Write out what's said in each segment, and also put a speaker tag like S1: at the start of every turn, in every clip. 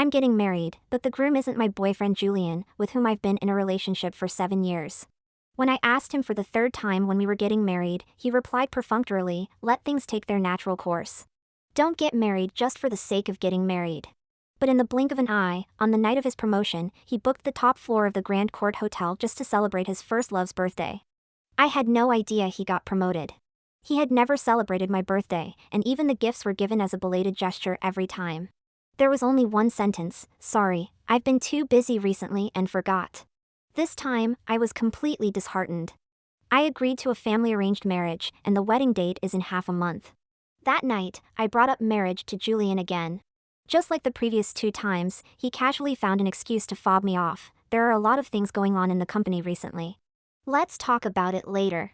S1: I'm getting married, but the groom isn't my boyfriend Julian, with whom I've been in a relationship for 7 years. When I asked him for the third time when we were getting married, he replied perfunctorily, let things take their natural course. Don't get married just for the sake of getting married. But in the blink of an eye, on the night of his promotion, he booked the top floor of the Grand Court Hotel just to celebrate his first love's birthday. I had no idea he got promoted. He had never celebrated my birthday, and even the gifts were given as a belated gesture every time. There was only one sentence, sorry, I've been too busy recently and forgot. This time, I was completely disheartened. I agreed to a family-arranged marriage, and the wedding date is in half a month. That night, I brought up marriage to Julian again. Just like the previous 2 times, he casually found an excuse to fob me off. There are a lot of things going on in the company recently. Let's talk about it later.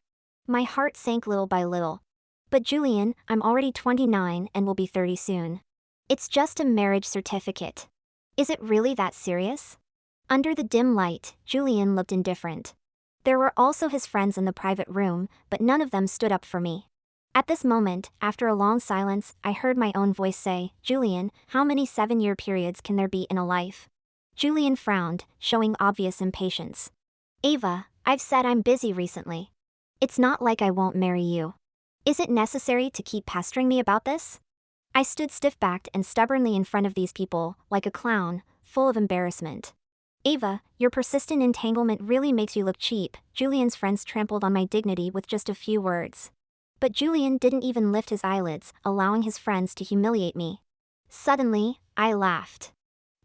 S1: My heart sank little by little. But Julian, I'm already 29 and will be 30 soon. It's just a marriage certificate. Is it really that serious? Under the dim light, Julian looked indifferent. There were also his friends in the private room, but none of them stood up for me. At this moment, after a long silence, I heard my own voice say, Julian, how many 7-year periods can there be in a life? Julian frowned, showing obvious impatience. Ava, I've said I'm busy recently. It's not like I won't marry you. Is it necessary to keep pestering me about this? I stood stiff-backed and stubbornly in front of these people, like a clown, full of embarrassment. Ava, your persistent entanglement really makes you look cheap. Julian's friends trampled on my dignity with just a few words. But Julian didn't even lift his eyelids, allowing his friends to humiliate me. Suddenly, I laughed.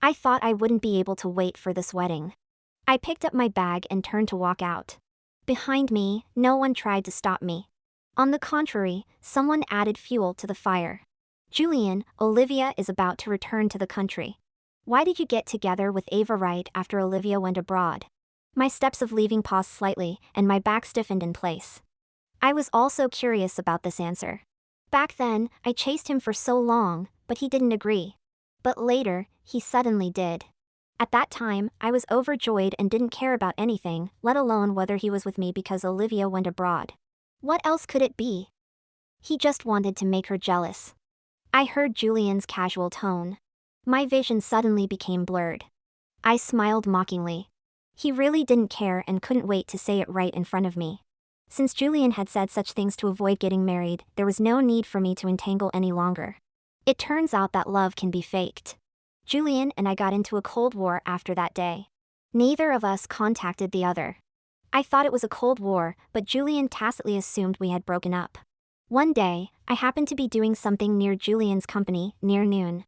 S1: I thought I wouldn't be able to wait for this wedding. I picked up my bag and turned to walk out. Behind me, no one tried to stop me. On the contrary, someone added fuel to the fire. Julian, Olivia is about to return to the country. Why did you get together with Ava right after Olivia went abroad? My steps of leaving paused slightly, and my back stiffened in place. I was also curious about this answer. Back then, I chased him for so long, but he didn't agree. But later, he suddenly did. At that time, I was overjoyed and didn't care about anything, let alone whether he was with me because Olivia went abroad. What else could it be? He just wanted to make her jealous. I heard Julian's casual tone. My vision suddenly became blurred. I smiled mockingly. He really didn't care and couldn't wait to say it right in front of me. Since Julian had said such things to avoid getting married, there was no need for me to entangle any longer. It turns out that love can be faked. Julian and I got into a cold war after that day. Neither of us contacted the other. I thought it was a cold war, but Julian tacitly assumed we had broken up. One day, I happened to be doing something near Julian's company, near noon.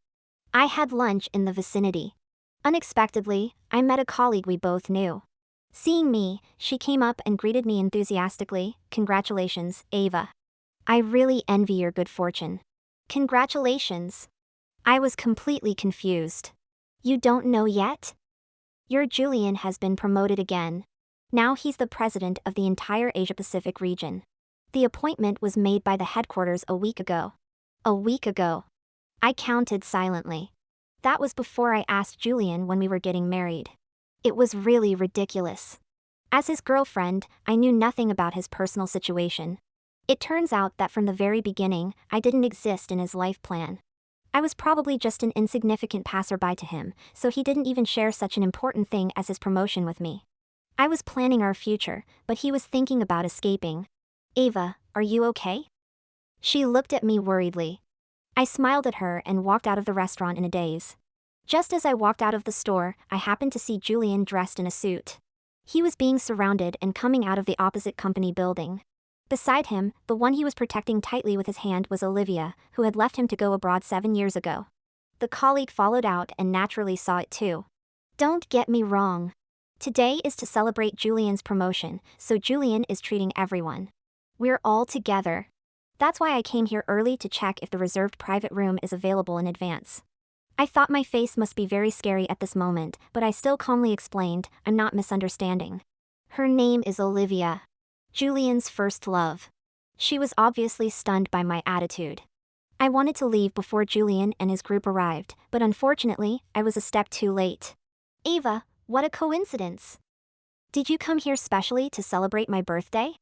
S1: I had lunch in the vicinity. Unexpectedly, I met a colleague we both knew. Seeing me, she came up and greeted me enthusiastically, Congratulations, Ava. I really envy your good fortune. Congratulations. I was completely confused. You don't know yet? Your Julian has been promoted again. Now he's the president of the entire Asia-Pacific region. The appointment was made by the headquarters a week ago. A week ago. I counted silently. That was before I asked Julian when we were getting married. It was really ridiculous. As his girlfriend, I knew nothing about his personal situation. It turns out that from the very beginning, I didn't exist in his life plan. I was probably just an insignificant passerby to him, so he didn't even share such an important thing as his promotion with me. I was planning our future, but he was thinking about escaping. Ava, are you okay? She looked at me worriedly. I smiled at her and walked out of the restaurant in a daze. Just as I walked out of the store, I happened to see Julian dressed in a suit. He was being surrounded and coming out of the opposite company building. Beside him, the one he was protecting tightly with his hand was Olivia, who had left him to go abroad 7 years ago. The colleague followed out and naturally saw it too. Don't get me wrong. Today is to celebrate Julian's promotion, so Julian is treating everyone. We're all together. That's why I came here early to check if the reserved private room is available in advance. I thought my face must be very scary at this moment, but I still calmly explained, I'm not misunderstanding. Her name is Olivia. Julian's first love. She was obviously stunned by my attitude. I wanted to leave before Julian and his group arrived, but unfortunately, I was a step too late. Ava, what a coincidence. Did you come here specially to celebrate my birthday?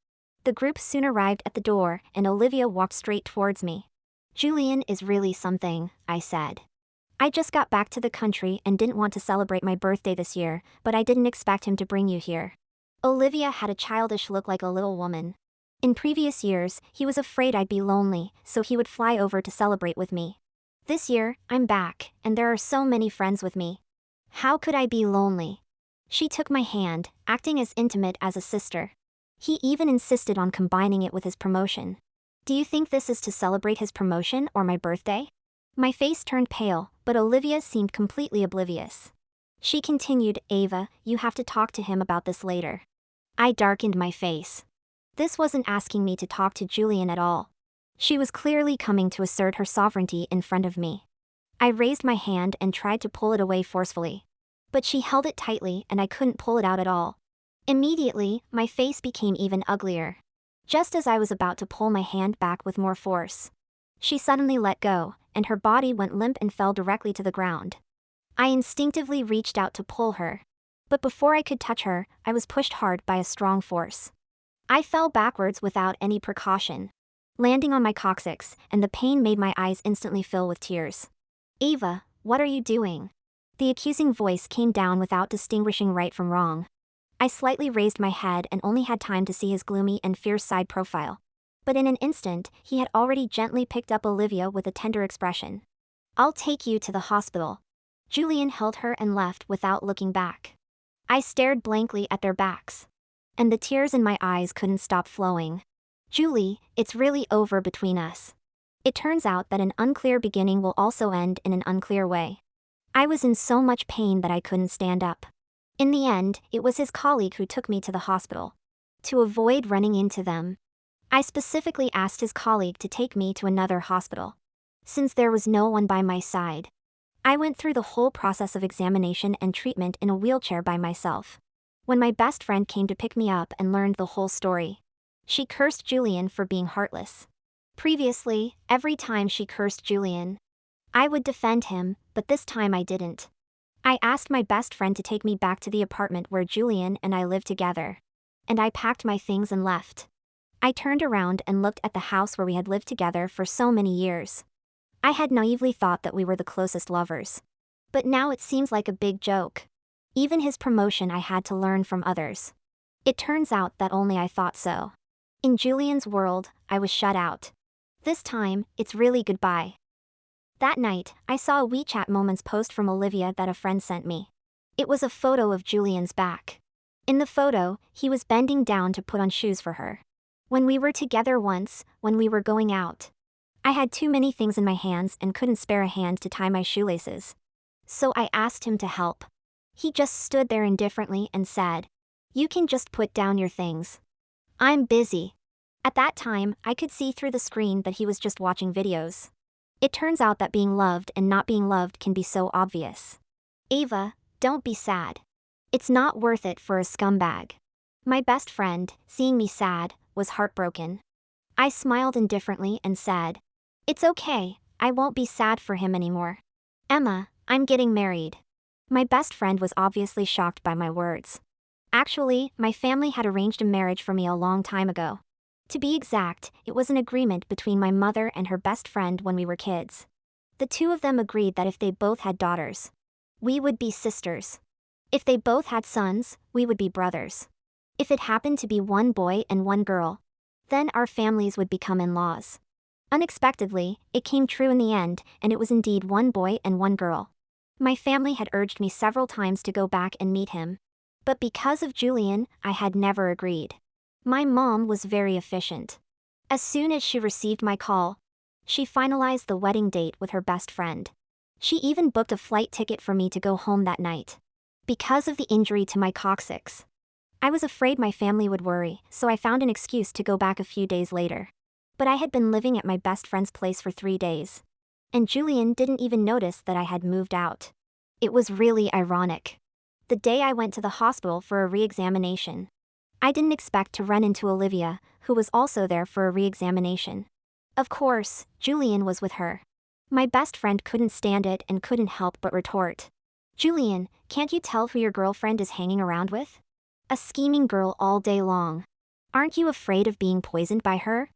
S1: The group soon arrived at the door, and Olivia walked straight towards me. Julian is really something, I said. I just got back to the country and didn't want to celebrate my birthday this year, but I didn't expect him to bring you here. Olivia had a childish look like a little woman. In previous years, he was afraid I'd be lonely, so he would fly over to celebrate with me. This year, I'm back, and there are so many friends with me. How could I be lonely? She took my hand, acting as intimate as a sister. He even insisted on combining it with his promotion. Do you think this is to celebrate his promotion or my birthday? My face turned pale, but Olivia seemed completely oblivious. She continued, Ava, you have to talk to him about this later. I darkened my face. This wasn't asking me to talk to Julian at all. She was clearly coming to assert her sovereignty in front of me. I raised my hand and tried to pull it away forcefully. But she held it tightly and I couldn't pull it out at all. Immediately, my face became even uglier. Just as I was about to pull my hand back with more force, she suddenly let go, and her body went limp and fell directly to the ground. I instinctively reached out to pull her. But before I could touch her, I was pushed hard by a strong force. I fell backwards without any precaution, landing on my coccyx, and the pain made my eyes instantly fill with tears. Ava, what are you doing? The accusing voice came down without distinguishing right from wrong. I slightly raised my head and only had time to see his gloomy and fierce side profile. But in an instant, he had already gently picked up Olivia with a tender expression. I'll take you to the hospital. Julian held her and left without looking back. I stared blankly at their backs. And the tears in my eyes couldn't stop flowing. Julie, it's really over between us. It turns out that an unclear beginning will also end in an unclear way. I was in so much pain that I couldn't stand up. In the end, it was his colleague who took me to the hospital. To avoid running into them, I specifically asked his colleague to take me to another hospital. Since there was no one by my side, I went through the whole process of examination and treatment in a wheelchair by myself. When my best friend came to pick me up and learned the whole story, she cursed Julian for being heartless. Previously, every time she cursed Julian, I would defend him, but this time I didn't. I asked my best friend to take me back to the apartment where Julian and I lived together. And I packed my things and left. I turned around and looked at the house where we had lived together for so many years. I had naively thought that we were the closest lovers. But now it seems like a big joke. Even his promotion I had to learn from others. It turns out that only I thought so. In Julian's world, I was shut out. This time, it's really goodbye. That night, I saw a WeChat Moments post from Olivia that a friend sent me. It was a photo of Julian's back. In the photo, he was bending down to put on shoes for her. When we were together once, when we were going out, I had too many things in my hands and couldn't spare a hand to tie my shoelaces. So I asked him to help. He just stood there indifferently and said, "You can just put down your things. I'm busy." At that time, I could see through the screen that he was just watching videos. It turns out that being loved and not being loved can be so obvious. Ava, don't be sad. It's not worth it for a scumbag. My best friend, seeing me sad, was heartbroken. I smiled indifferently and said, "It's okay, I won't be sad for him anymore. Emma, I'm getting married." My best friend was obviously shocked by my words. Actually, my family had arranged a marriage for me a long time ago. To be exact, it was an agreement between my mother and her best friend when we were kids. The two of them agreed that if they both had daughters, we would be sisters. If they both had sons, we would be brothers. If it happened to be one boy and one girl, then our families would become in-laws. Unexpectedly, it came true in the end, and it was indeed one boy and one girl. My family had urged me several times to go back and meet him. But because of Julian, I had never agreed. My mom was very efficient. As soon as she received my call, she finalized the wedding date with her best friend. She even booked a flight ticket for me to go home that night. Because of the injury to my coccyx, I was afraid my family would worry, so I found an excuse to go back a few days later. But I had been living at my best friend's place for 3 days. And Julian didn't even notice that I had moved out. It was really ironic. The day I went to the hospital for a re-examination, I didn't expect to run into Olivia, who was also there for a re-examination. Of course, Julian was with her. My best friend couldn't stand it and couldn't help but retort. "Julian, can't you tell who your girlfriend is hanging around with? A scheming girl all day long. Aren't you afraid of being poisoned by her?"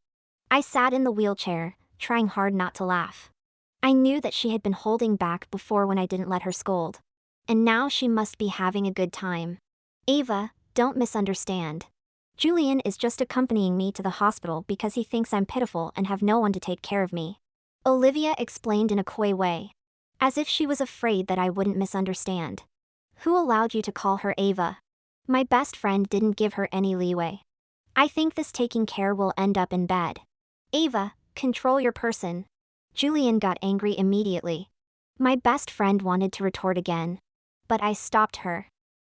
S1: I sat in the wheelchair, trying hard not to laugh. I knew that she had been holding back before when I didn't let her scold. And now she must be having a good time. Ava, don't misunderstand. Julian is just accompanying me to the hospital because he thinks I'm pitiful and have no one to take care of me. Olivia explained in a coy way. As if she was afraid that I wouldn't misunderstand. Who allowed you to call her Ava? My best friend didn't give her any leeway. I think this taking care will end up in bed. Ava, control your person. Julian got angry immediately. My best friend wanted to retort again. But I stopped her.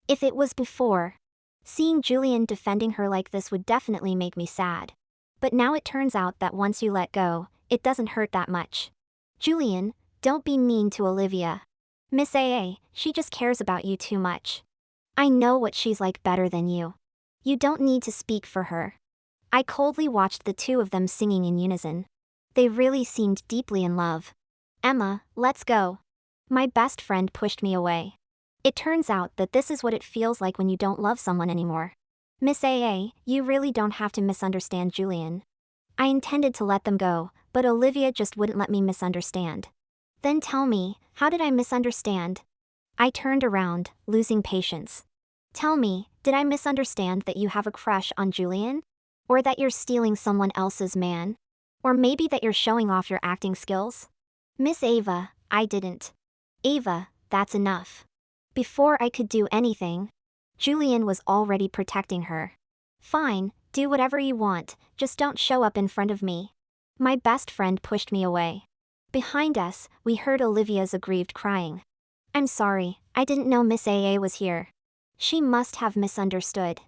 S1: If it was before, seeing Julian defending her like this would definitely make me sad. But now it turns out that once you let go, it doesn't hurt that much. Julian, don't be mean to Olivia. Miss AA, she just cares about you too much. I know what she's like better than you. You don't need to speak for her. I coldly watched the two of them singing in unison. They really seemed deeply in love. Emma, let's go. My best friend pushed me away. It turns out that this is what it feels like when you don't love someone anymore. Miss AA, you really don't have to misunderstand Julian. I intended to let them go, but Olivia just wouldn't let me misunderstand. Then tell me, how did I misunderstand? I turned around, losing patience. Tell me, did I misunderstand that you have a crush on Julian? Or that you're stealing someone else's man? Or maybe that you're showing off your acting skills? Miss Ava, I didn't. Ava, that's enough. Before I could do anything, Julian was already protecting her. Fine, do whatever you want, just don't show up in front of me. My best friend pushed me away. Behind us, we heard Olivia's aggrieved crying. I'm sorry, I didn't know Miss AA was here. She must have misunderstood.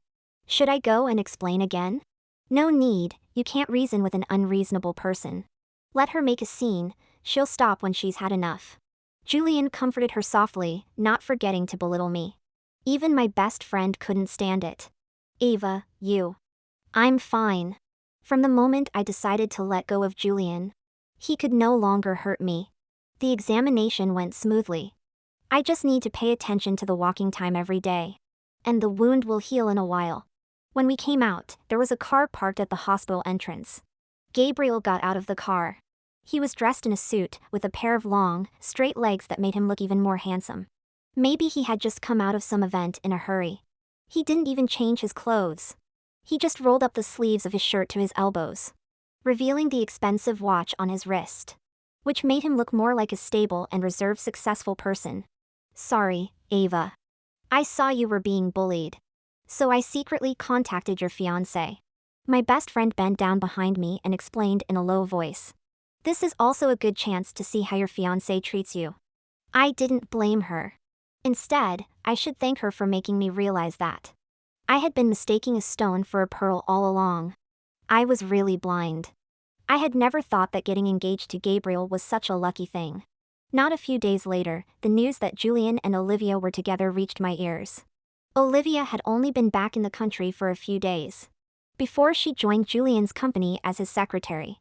S1: Should I go and explain again? No need, you can't reason with an unreasonable person. Let her make a scene, she'll stop when she's had enough. Julian comforted her softly, not forgetting to belittle me. Even my best friend couldn't stand it. Ava, you. I'm fine. From the moment I decided to let go of Julian, he could no longer hurt me. The examination went smoothly. I just need to pay attention to the walking time every day. And the wound will heal in a while. When we came out, there was a car parked at the hospital entrance. Gabriel got out of the car. He was dressed in a suit, with a pair of long, straight legs that made him look even more handsome. Maybe he had just come out of some event in a hurry. He didn't even change his clothes. He just rolled up the sleeves of his shirt to his elbows, revealing the expensive watch on his wrist, which made him look more like a stable and reserved successful person. Sorry, Ava. I saw you were being bullied. So I secretly contacted your fiancé. My best friend bent down behind me and explained in a low voice. This is also a good chance to see how your fiancé treats you. I didn't blame her. Instead, I should thank her for making me realize that I had been mistaking a stone for a pearl all along. I was really blind. I had never thought that getting engaged to Gabriel was such a lucky thing. Not a few days later, the news that Julian and Olivia were together reached my ears. Olivia had only been back in the country for a few days before she joined Julian's company as his secretary.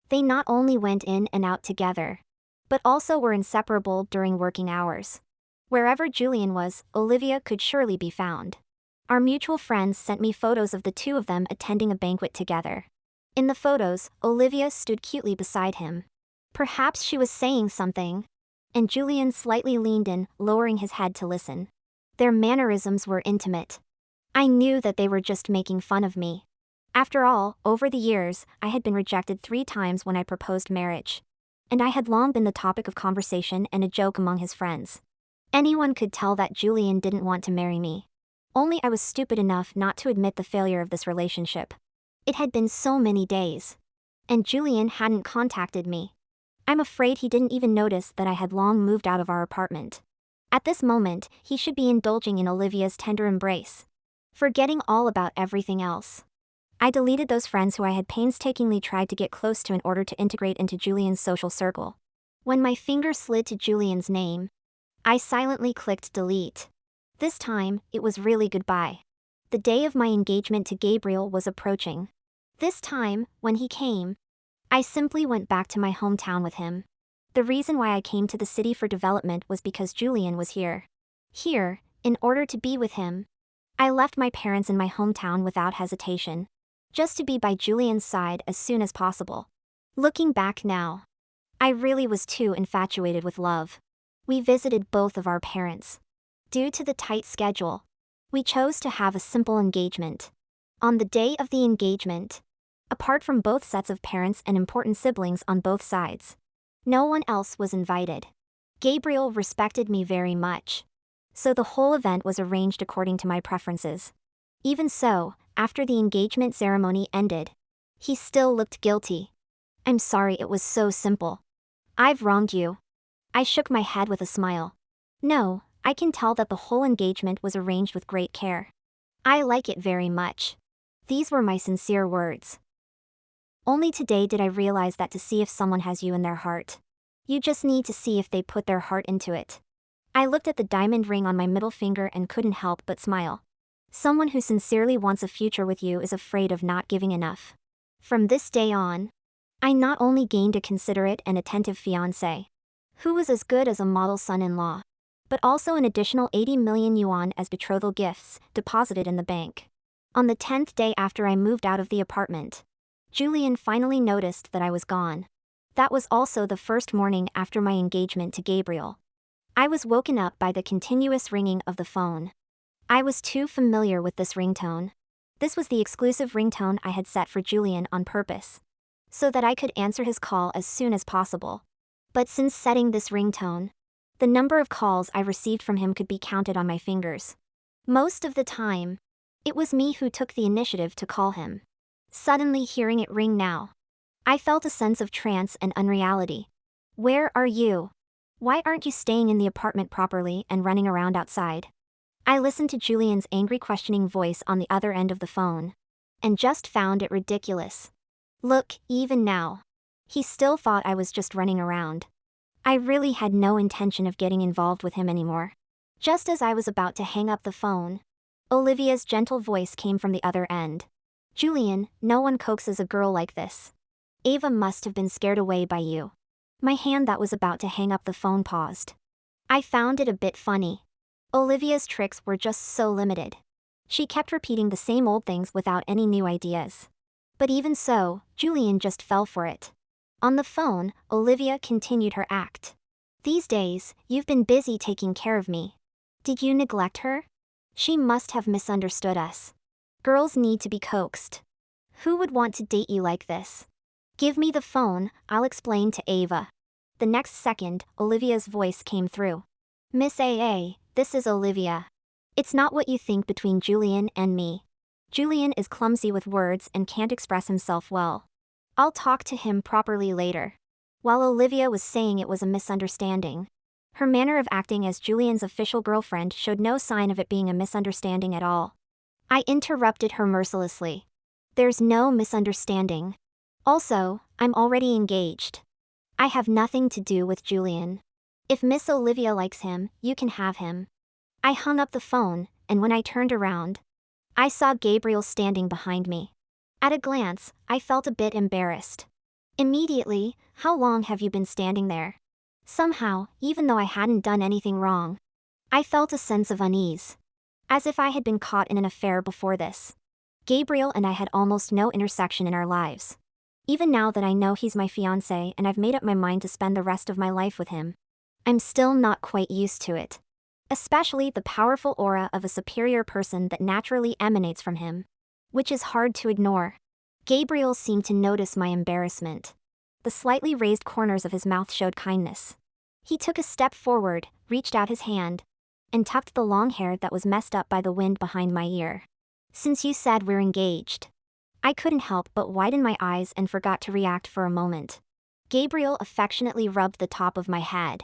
S1: They not only went in and out together, but also were inseparable during working hours. Wherever Julian was, Olivia could surely be found. Our mutual friends sent me photos of the two of them attending a banquet together. In the photos, Olivia stood cutely beside him. Perhaps she was saying something, and Julian slightly leaned in, lowering his head to listen. Their mannerisms were intimate. I knew that they were just making fun of me. After all, over the years, I had been rejected 3 times when I proposed marriage. And I had long been the topic of conversation and a joke among his friends. Anyone could tell that Julian didn't want to marry me. Only I was stupid enough not to admit the failure of this relationship. It had been so many days. And Julian hadn't contacted me. I'm afraid he didn't even notice that I had long moved out of our apartment. At this moment, he should be indulging in Olivia's tender embrace, forgetting all about everything else. I deleted those friends who I had painstakingly tried to get close to in order to integrate into Julian's social circle. When my finger slid to Julian's name, I silently clicked delete. This time, it was really goodbye. The day of my engagement to Gabriel was approaching. This time, when he came, I simply went back to my hometown with him. The reason why I came to the city for development was because Julian was here. Here, in order to be with him, I left my parents in my hometown without hesitation, just to be by Julian's side as soon as possible. Looking back now, I really was too infatuated with love. We visited both of our parents. Due to the tight schedule, we chose to have a simple engagement. On the day of the engagement, apart from both sets of parents and important siblings on both sides, no one else was invited. Gabriel respected me very much, so the whole event was arranged according to my preferences. Even so, after the engagement ceremony ended, he still looked guilty. I'm sorry, it was so simple. I've wronged you. I shook my head with a smile. No, I can tell that the whole engagement was arranged with great care. I like it very much. These were my sincere words. Only today did I realize that to see if someone has you in their heart, you just need to see if they put their heart into it. I looked at the diamond ring on my middle finger and couldn't help but smile. Someone who sincerely wants a future with you is afraid of not giving enough. From this day on, I not only gained a considerate and attentive fiancé, who was as good as a model son-in-law, but also an additional 80 million yuan as betrothal gifts deposited in the bank. On the 10th day after I moved out of the apartment, Julian finally noticed that I was gone. That was also the first morning after my engagement to Gabriel. I was woken up by the continuous ringing of the phone. I was too familiar with this ringtone. This was the exclusive ringtone I had set for Julian on purpose, so that I could answer his call as soon as possible. But since setting this ringtone, the number of calls I received from him could be counted on my fingers. Most of the time, it was me who took the initiative to call him. Suddenly hearing it ring now, I felt a sense of trance and unreality. Where are you? Why aren't you staying in the apartment properly and running around outside? I listened to Julian's angry questioning voice on the other end of the phone, and just found it ridiculous. Look, even now, he still thought I was just running around. I really had no intention of getting involved with him anymore. Just as I was about to hang up the phone, Olivia's gentle voice came from the other end. Julian, no one coaxes a girl like this. Ava must have been scared away by you. My hand that was about to hang up the phone paused. I found it a bit funny. Olivia's tricks were just so limited. She kept repeating the same old things without any new ideas. But even so, Julian just fell for it. On the phone, Olivia continued her act. These days, you've been busy taking care of me. Did you neglect her? She must have misunderstood us. Girls need to be coaxed. Who would want to date you like this? Give me the phone, I'll explain to Ava. The next second, Olivia's voice came through. Miss AA, this is Olivia. It's not what you think between Julian and me. Julian is clumsy with words and can't express himself well. I'll talk to him properly later. While Olivia was saying it was a misunderstanding, her manner of acting as Julian's official girlfriend showed no sign of it being a misunderstanding at all. I interrupted her mercilessly. There's no misunderstanding. Also, I'm already engaged. I have nothing to do with Julian. If Miss Olivia likes him, you can have him. I hung up the phone, and when I turned around, I saw Gabriel standing behind me. At a glance, I felt a bit embarrassed. Immediately, how long have you been standing there? Somehow, even though I hadn't done anything wrong, I felt a sense of unease. As if I had been caught in an affair before this. Gabriel and I had almost no intersection in our lives. Even now that I know he's my fiancé and I've made up my mind to spend the rest of my life with him, I'm still not quite used to it. Especially the powerful aura of a superior person that naturally emanates from him, which is hard to ignore. Gabriel seemed to notice my embarrassment. The slightly raised corners of his mouth showed kindness. He took a step forward, reached out his hand, and tucked the long hair that was messed up by the wind behind my ear. Since you said we're engaged. I couldn't help but widen my eyes and forgot to react for a moment. Gabriel affectionately rubbed the top of my head.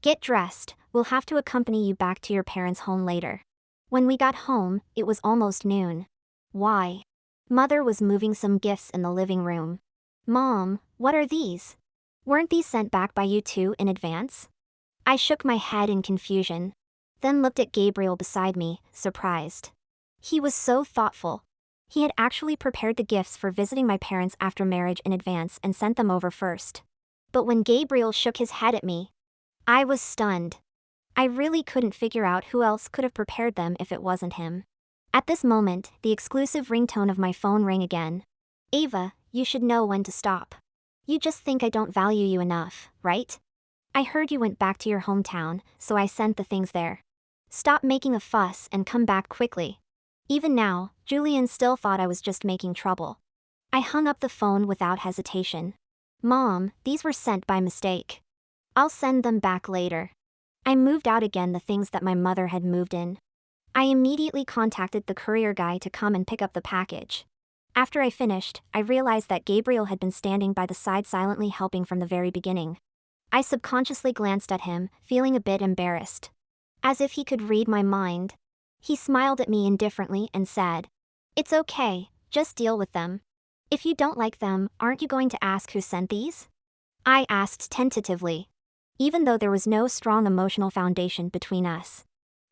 S1: Get dressed, we'll have to accompany you back to your parents' home later. When we got home, it was almost noon. Why? Mother was moving some gifts in the living room. Mom, what are these? Weren't these sent back by you two in advance? I shook my head in confusion, then looked at Gabriel beside me, surprised. He was so thoughtful. He had actually prepared the gifts for visiting my parents after marriage in advance and sent them over first. But when Gabriel shook his head at me, I was stunned. I really couldn't figure out who else could have prepared them if it wasn't him. At this moment, the exclusive ringtone of my phone rang again. Ava, you should know when to stop. You just think I don't value you enough, right? I heard you went back to your hometown, so I sent the things there. Stop making a fuss and come back quickly. Even now, Julian still thought I was just making trouble. I hung up the phone without hesitation. Mom, these were sent by mistake. I'll send them back later. I moved out again the things that my mother had moved in. I immediately contacted the courier guy to come and pick up the package. After I finished, I realized that Gabriel had been standing by the side silently helping from the very beginning. I subconsciously glanced at him, feeling a bit embarrassed. As if he could read my mind. He smiled at me indifferently and said, "It's okay, just deal with them. If you don't like them, aren't you going to ask who sent these?" I asked tentatively. Even though there was no strong emotional foundation between us,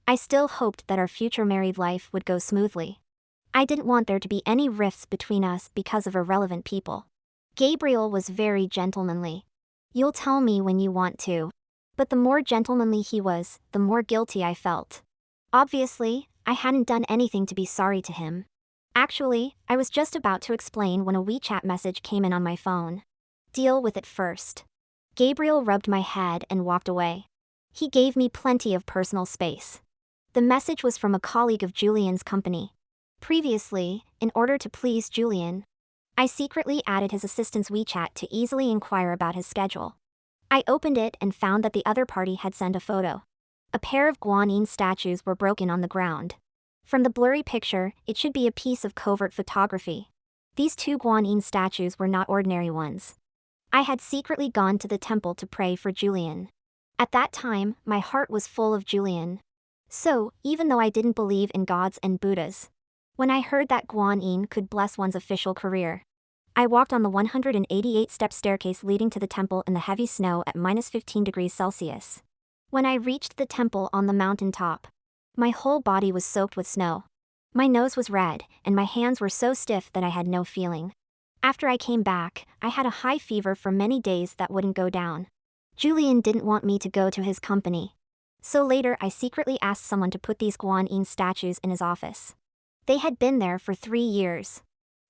S1: I still hoped that our future married life would go smoothly. I didn't want there to be any rifts between us because of irrelevant people. Gabriel was very gentlemanly. "You'll tell me when you want to." But the more gentlemanly he was, the more guilty I felt. Obviously, I hadn't done anything to be sorry to him. Actually, I was just about to explain when a WeChat message came in on my phone. "Deal with it first." Gabriel rubbed my head and walked away. He gave me plenty of personal space. The message was from a colleague of Julian's company. Previously, in order to please Julian, I secretly added his assistant's WeChat to easily inquire about his schedule. I opened it and found that the other party had sent a photo. A pair of guanine statues were broken on the ground. From the blurry picture, it should be a piece of covert photography. These two guanine statues were not ordinary ones. I had secretly gone to the temple to pray for Julian. At that time, my heart was full of Julian. So, even though I didn't believe in gods and Buddhas, when I heard that guanine could bless one's official career, I walked on the 188-step staircase leading to the temple in the heavy snow at -15 degrees Celsius. When I reached the temple on the mountain top, my whole body was soaked with snow. My nose was red, and my hands were so stiff that I had no feeling. After I came back, I had a high fever for many days that wouldn't go down. Julian didn't want me to go to his company. So later I secretly asked someone to put these guanine statues in his office. They had been there for 3 years.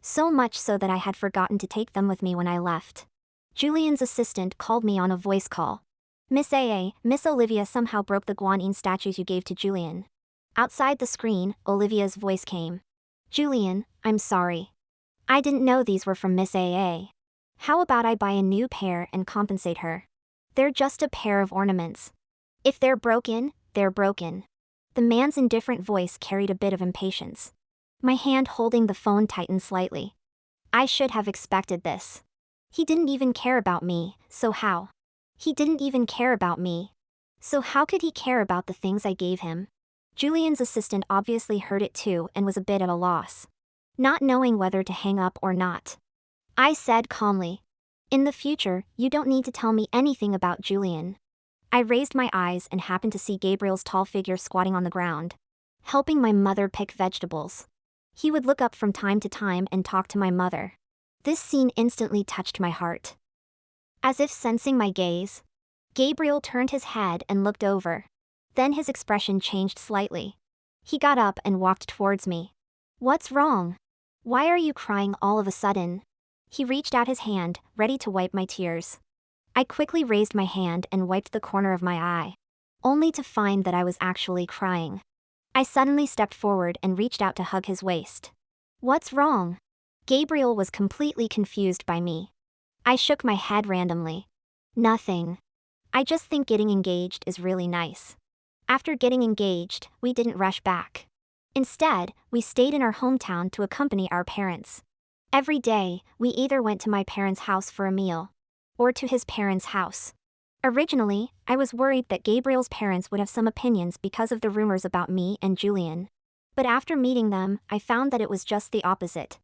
S1: So much so that I had forgotten to take them with me when I left. Julian's assistant called me on a voice call. Miss Olivia somehow broke the guanine statues you gave to Julian." Outside the screen, Olivia's voice came. "Julian, I'm sorry. I didn't know these were from Miss AA. How about I buy a new pair and compensate her? They're just a pair of ornaments. If they're broken, they're broken." The man's indifferent voice carried a bit of impatience. My hand holding the phone tightened slightly. I should have expected this. He didn't even care about me, so how? He didn't even care about me. So how could he care about the things I gave him? Julian's assistant obviously heard it too and was a bit at a loss, not knowing whether to hang up or not. I said calmly, "In the future, you don't need to tell me anything about Julian." I raised my eyes and happened to see Gabriel's tall figure squatting on the ground, helping my mother pick vegetables. He would look up from time to time and talk to my mother. This scene instantly touched my heart. As if sensing my gaze, Gabriel turned his head and looked over. Then his expression changed slightly. He got up and walked towards me. "What's wrong? Why are you crying all of a sudden?" He reached out his hand, ready to wipe my tears. I quickly raised my hand and wiped the corner of my eye, only to find that I was actually crying. I suddenly stepped forward and reached out to hug his waist. "What's wrong?" Gabriel was completely confused by me. I shook my head randomly. "Nothing. I just think getting engaged is really nice." After getting engaged, we didn't rush back. Instead, we stayed in our hometown to accompany our parents. Every day, we either went to my parents' house for a meal, or to his parents' house. Originally, I was worried that Gabriel's parents would have some opinions because of the rumors about me and Julian. But after meeting them, I found that it was just the opposite.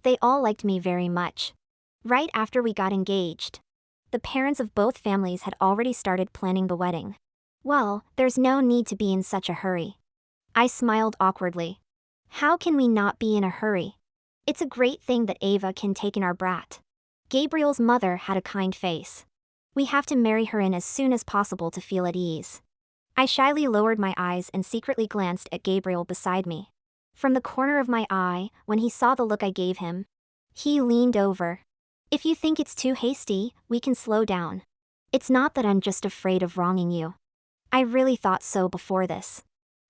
S1: They all liked me very much. Right after we got engaged, the parents of both families had already started planning the wedding. "Well, there's no need to be in such a hurry." I smiled awkwardly. "How can we not be in a hurry? It's a great thing that Ava can take in our brat." Gabriel's mother had a kind face. "We have to marry her in as soon as possible to feel at ease." I shyly lowered my eyes and secretly glanced at Gabriel beside me. From the corner of my eye, when he saw the look I gave him, he leaned over. If you think it's too hasty, we can slow down. It's not that I'm just afraid of wronging you. I really thought so before this.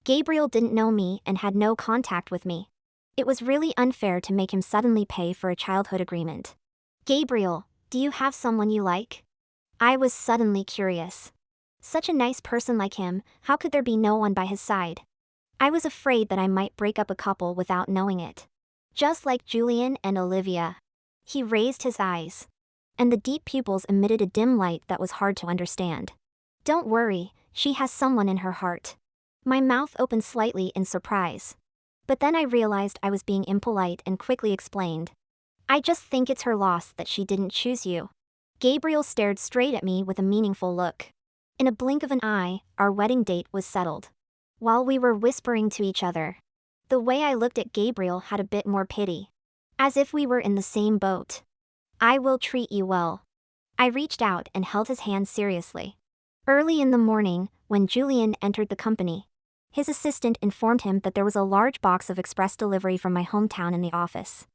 S1: Gabriel didn't know me and had no contact with me. It was really unfair to make him suddenly pay for a childhood agreement. Gabriel, do you have someone you like? I was suddenly curious. Such a nice person like him, how could there be no one by his side? I was afraid that I might break up a couple without knowing it. Just like Julian and Olivia. He raised his eyes. And the deep pupils emitted a dim light that was hard to understand. Don't worry, she has someone in her heart. My mouth opened slightly in surprise. But then I realized I was being impolite and quickly explained. I just think it's her loss that she didn't choose you. Gabriel stared straight at me with a meaningful look. In a blink of an eye, our wedding date was settled. While we were whispering to each other, the way I looked at Gabriel had a bit more pity. As if we were in the same boat. I will treat you well. I reached out and held his hand seriously. Early in the morning, when Julian entered the company, his assistant informed him that there was a large box of express delivery from my hometown in the office.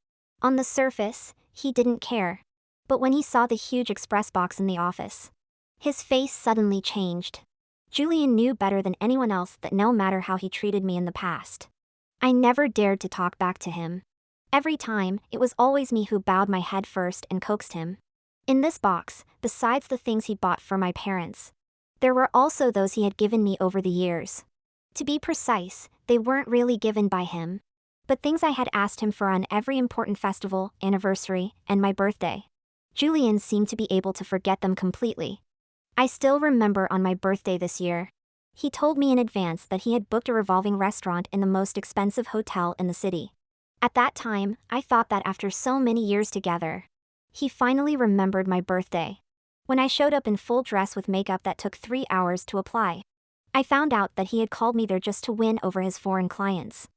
S1: On the surface, he didn't care. But when he saw the huge express box in the office, his face suddenly changed. Julian knew better than anyone else that no matter how he treated me in the past, I never dared to talk back to him. Every time, it was always me who bowed my head first and coaxed him. In this box, besides the things he bought for my parents, there were also those he had given me over the years. To be precise, they weren't really given by him, but things I had asked him for on every important festival, anniversary, and my birthday. Julian seemed to be able to forget them completely. I still remember on my birthday this year. He told me in advance that he had booked a revolving restaurant in the most expensive hotel in the city. At that time, I thought that after so many years together, he finally remembered my birthday. When I showed up in full dress with makeup that took 3 hours to apply, I found out that he had called me there just to win over his foreign clients.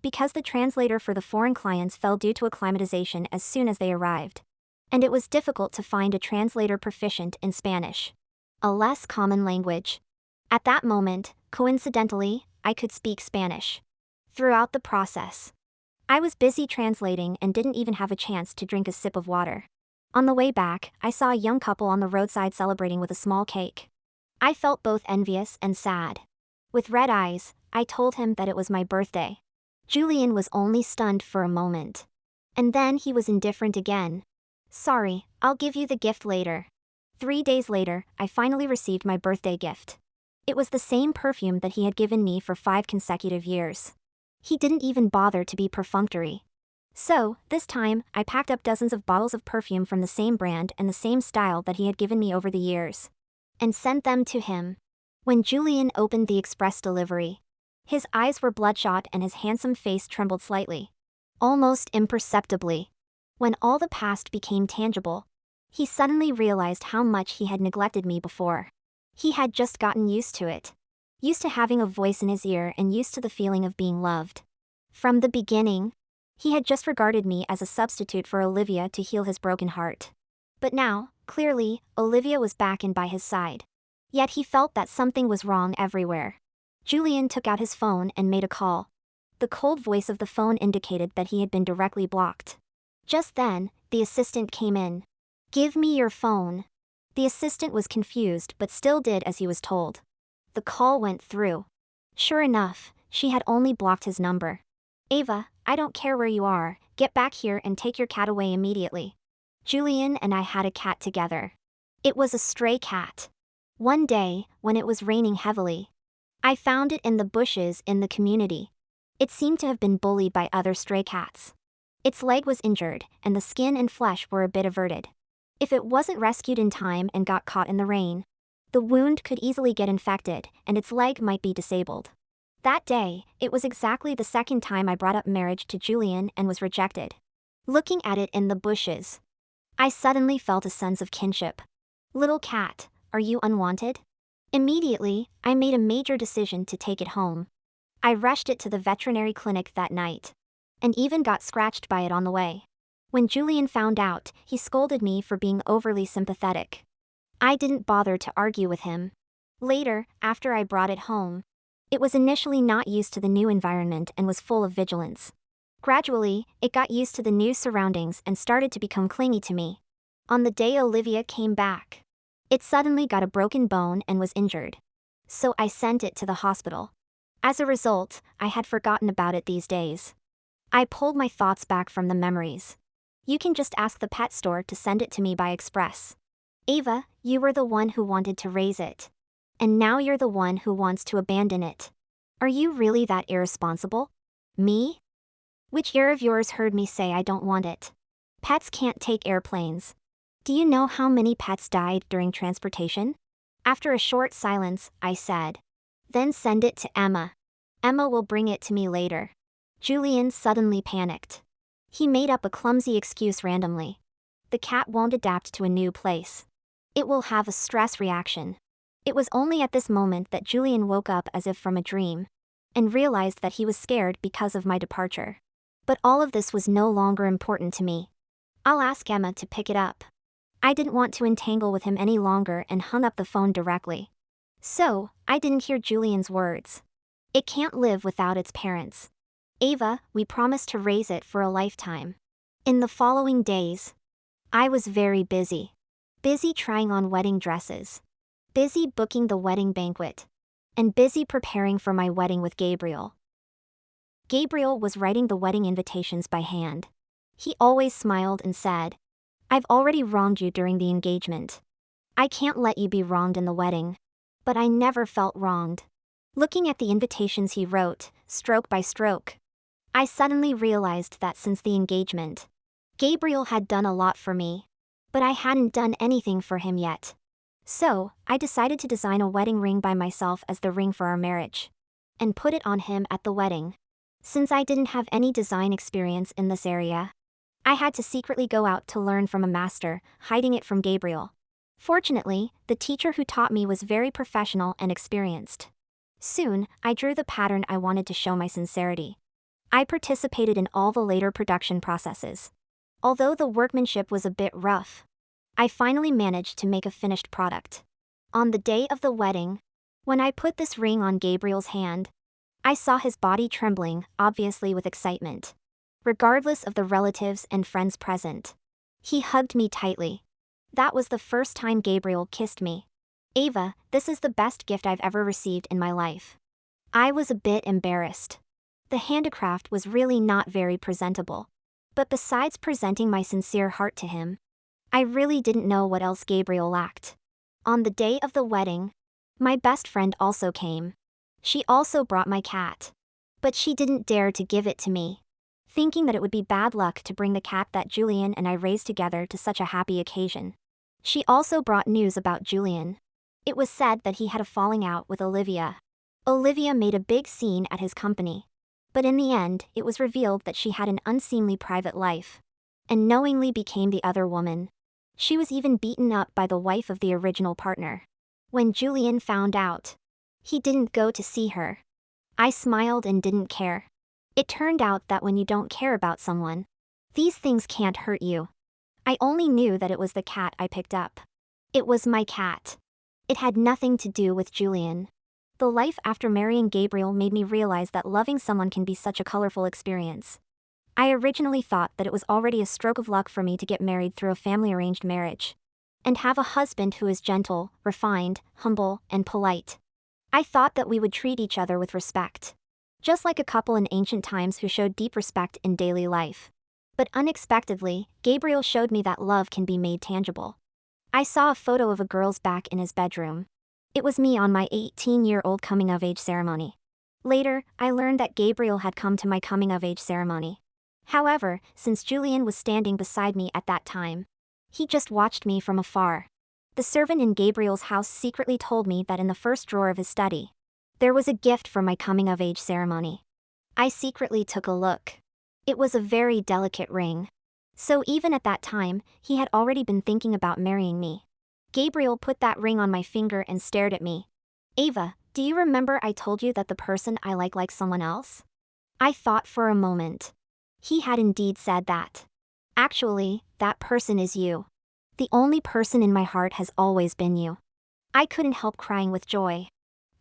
S1: Because the translator for the foreign clients fell due to acclimatization as soon as they arrived. And it was difficult to find a translator proficient in Spanish, a less common language. At that moment, coincidentally, I could speak Spanish. Throughout the process, I was busy translating and didn't even have a chance to drink a sip of water. On the way back, I saw a young couple on the roadside celebrating with a small cake. I felt both envious and sad. With red eyes, I told him that it was my birthday. Julian was only stunned for a moment. And then he was indifferent again. Sorry, I'll give you the gift later. 3 days later, I finally received my birthday gift. It was the same perfume that he had given me for 5 consecutive years. He didn't even bother to be perfunctory. So, this time, I packed up dozens of bottles of perfume from the same brand and the same style that he had given me over the years, and sent them to him. When Julian opened the express delivery, his eyes were bloodshot and his handsome face trembled slightly. Almost imperceptibly. When all the past became tangible, he suddenly realized how much he had neglected me before. He had just gotten used to it. Used to having a voice in his ear and used to the feeling of being loved. From the beginning, he had just regarded me as a substitute for Olivia to heal his broken heart. But now, clearly, Olivia was back and by his side. Yet he felt that something was wrong everywhere. Julian took out his phone and made a call. The cold voice of the phone indicated that he had been directly blocked. Just then, the assistant came in. "Give me your phone." The assistant was confused but still did as he was told. The call went through. Sure enough, she had only blocked his number. "Ava, I don't care where you are, get back here and take your cat away immediately." Julian and I had a cat together. It was a stray cat. One day, when it was raining heavily, I found it in the bushes in the community. It seemed to have been bullied by other stray cats. Its leg was injured, and the skin and flesh were a bit everted. If it wasn't rescued in time and got caught in the rain, the wound could easily get infected, and its leg might be disabled. That day, it was exactly the second time I brought up marriage to Julian and was rejected. Looking at it in the bushes, I suddenly felt a sense of kinship. "Little cat, are you unwanted?" Immediately, I made a major decision to take it home. I rushed it to the veterinary clinic that night, and even got scratched by it on the way. When Julian found out, he scolded me for being overly sympathetic. I didn't bother to argue with him. Later, after I brought it home, it was initially not used to the new environment and was full of vigilance. Gradually, it got used to the new surroundings and started to become clingy to me. On the day Olivia came back, it suddenly got a broken bone and was injured. So I sent it to the hospital. As a result, I had forgotten about it these days. I pulled my thoughts back from the memories. You can just ask the pet store to send it to me by express. Ava, you were the one who wanted to raise it. And now you're the one who wants to abandon it. Are you really that irresponsible? Me? Which ear of yours heard me say I don't want it? Pets can't take airplanes. Do you know how many pets died during transportation? After a short silence, I said. Then send it to Emma. Emma will bring it to me later. Julian suddenly panicked. He made up a clumsy excuse randomly. The cat won't adapt to a new place. It will have a stress reaction. It was only at this moment that Julian woke up as if from a dream, and realized that he was scared because of my departure. But all of this was no longer important to me. I'll ask Emma to pick it up. I didn't want to entangle with him any longer and hung up the phone directly. So, I didn't hear Julian's words. It can't live without its parents. Ava, we promised to raise it for a lifetime. In the following days, I was very busy. Busy trying on wedding dresses. Busy booking the wedding banquet. And busy preparing for my wedding with Gabriel. Gabriel was writing the wedding invitations by hand. He always smiled and said, I've already wronged you during the engagement. I can't let you be wronged in the wedding. But I never felt wronged. Looking at the invitations he wrote, stroke by stroke, I suddenly realized that since the engagement, Gabriel had done a lot for me. But I hadn't done anything for him yet. So, I decided to design a wedding ring by myself as the ring for our marriage. And put it on him at the wedding. Since I didn't have any design experience in this area, I had to secretly go out to learn from a master, hiding it from Gabriel. Fortunately, the teacher who taught me was very professional and experienced. Soon, I drew the pattern I wanted to show my sincerity. I participated in all the later production processes. Although the workmanship was a bit rough, I finally managed to make a finished product. On the day of the wedding, when I put this ring on Gabriel's hand, I saw his body trembling, obviously with excitement. Regardless of the relatives and friends present, he hugged me tightly. That was the first time Gabriel kissed me. Ava, this is the best gift I've ever received in my life. I was a bit embarrassed. The handicraft was really not very presentable. But besides presenting my sincere heart to him, I really didn't know what else Gabriel lacked. On the day of the wedding, my best friend also came. She also brought my cat. But she didn't dare to give it to me, thinking that it would be bad luck to bring the cat that Julian and I raised together to such a happy occasion. She also brought news about Julian. It was said that he had a falling out with Olivia. Olivia made a big scene at his company. But in the end, it was revealed that she had an unseemly private life, and knowingly became the other woman. She was even beaten up by the wife of the original partner. When Julian found out, he didn't go to see her. I smiled and didn't care. It turned out that when you don't care about someone, these things can't hurt you. I only knew that it was the cat I picked up. It was my cat. It had nothing to do with Julian. The life after marrying Gabriel made me realize that loving someone can be such a colorful experience. I originally thought that it was already a stroke of luck for me to get married through a family-arranged marriage, and have a husband who is gentle, refined, humble, and polite. I thought that we would treat each other with respect, just like a couple in ancient times who showed deep respect in daily life. But unexpectedly, Gabriel showed me that love can be made tangible. I saw a photo of a girl's back in his bedroom. It was me on my 18-year-old coming-of-age ceremony. Later, I learned that Gabriel had come to my coming-of-age ceremony. However, since Julian was standing beside me at that time, he just watched me from afar. The servant in Gabriel's house secretly told me that in the first drawer of his study, there was a gift for my coming-of-age ceremony. I secretly took a look. It was a very delicate ring. So even at that time, he had already been thinking about marrying me. Gabriel put that ring on my finger and stared at me. Ava, do you remember I told you that the person I like likes someone else? I thought for a moment. He had indeed said that. Actually, that person is you. The only person in my heart has always been you. I couldn't help crying with joy.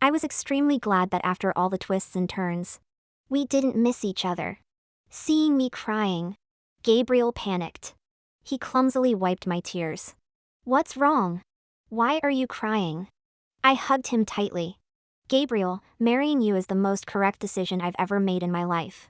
S1: I was extremely glad that after all the twists and turns, we didn't miss each other. Seeing me crying, Gabriel panicked. He clumsily wiped my tears. What's wrong? Why are you crying? I hugged him tightly. Gabriel, marrying you is the most correct decision I've ever made in my life.